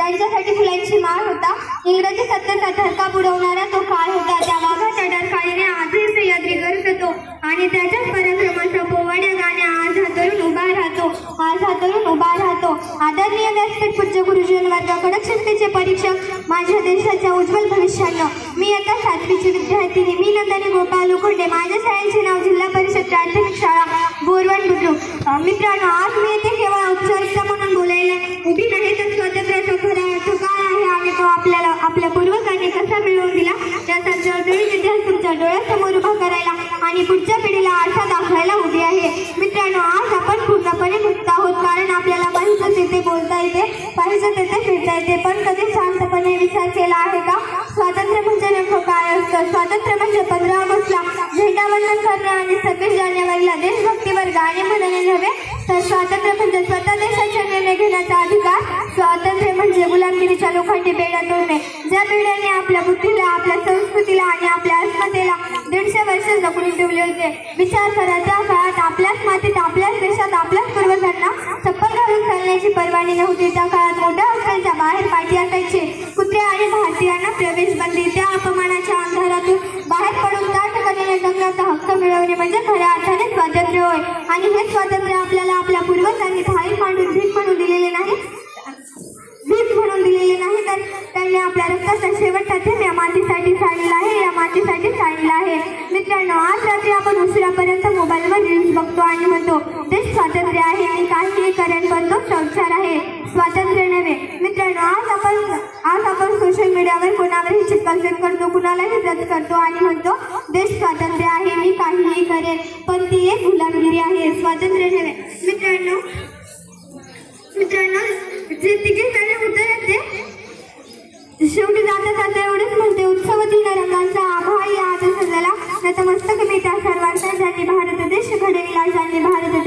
त्यांच्यासाठी फुलांची माळ होता. इंग्रजी सत्तेचा धडका बुडवणारा तो काळ होता. त्या वाघाच्या डरकाळीने आजही सह्याद्री गरजतो आणि त्याच्याच पराक्रमाचा पोवाड्या गाण्या आज हा तरुण उभा राहतो. आज हा तरुण उभा राहतो. आदरणीय व्यासपीठ पूज्य गुरुजन वर्ग, कडक शक्तीचे परीक्षक, माझ्या देशाच्या उज्ज्वल भविष्यानं मी आता 7वीची विद्यार्थिनी मी नंदिनी गोपाळ लोखंडे. माझ्या शाळेचे नाव जिल्हा परिषद प्राथमिक शाळा बोरवण बुद्रुक. मित्रांनो, आज मी येथे केवळ औपचारिकता म्हणून बोलायला उभी नाही, तर स्वातंत्र्याचा खरा अर्थ काय आहे आणि तो आपल्याला आपल्या पूर्वजांनी कसा मिळवून दिला याचा जळजळीत इतिहास तुमच्या डोळ्यासमोर उभा करायला आणि पुढच्या पिढीला आरसा दाखवायला उभी आहे. मित्रांनो, आज आपण पूर्णपणे मुक्त आहोत, कारण आपल्याला पाहिजे तिथे बोलता येते, पाहिजे तिथे फिरता येते. पण कधी शांतपणे विचार केला आहे का स्वातंत्र्य म्हणजे नेमकं काय असतं? स्वातंत्र्य म्हणजे 15 ऑगस्टला झेंडावंदन करणे आणि 26 जानेवारीला देशभक्तीवर गाणे म्हणणे नव्हे, तर स्वातंत्र्य म्हणजे स्वतः देशाचे निर्णय घेण्याचा अधिकार. स्वातंत्र्य म्हणजे गुलामगिरीच्या लोखंडी बेड्या तोडणे, ज्या बेड्याने आपल्या बुद्धीला, आपल्या संस्कृतीला आणि आपल्या अस्मितेला 150 वर्ष जखडून ठेवले होते. विचार करा, त्या काळात आपल्याच मातीत, आपल्याच देशात, आपल्याच पूर्वजांना चप्पल घालून चालण्याची परवानगी नव्हती. त्या काळात मोठ्या हॉस्टेलच्या बाहेर पाठी असायची. कुत्रे आणि भारतीयांना प्रवेश बंदी. त्या अपमानाच्या अंधारातून बाहेर पडून ताटकलेने जगण्याचा हक्क मिळवणे म्हणजे खऱ्या अर्थाने स्वातंत्र्य होय. आणि हे स्वातंत्र्य आपल्याला आपल्या पूर्वजांनी थाळी मांडून भीक म्हणून दिलेले नाही, तर त्यांनी आपल्या रक्ताचा शेवटचा थेंब या मातीसाठी सांडला आहे, या मातीसाठी सांडला आहे. मित्रांनो, आज रात्री आपण उशिरापर्यंत मोबाईलवर रील्स बघतो आणि म्हणतो देश स्वातंत्र्य आहे, मी काहीही करेन, पण तो संसार आहे, स्वातंत्र्य नव्हे. मित्रांनो, आज आपण सोशल मीडियावर कोणावरही चित्तफेक करतो, कुणालाही जज करतो आणि म्हणतो देश स्वातंत्र्य आहे, मी काहीही करेन, पण ती एक गुलामगिरी आहे, स्वातंत्र्य नव्हे. मित्रांनो, जे तिघे गाणे उत्तर येते शेवटी जाता जाता एवढेच म्हणते, उत्सवती रंगांचा आभाळी आज सजला, नतमस्तक मी त्या सर्वांचा ज्यांनी भारत देश घडविला, ज्यांनी भारत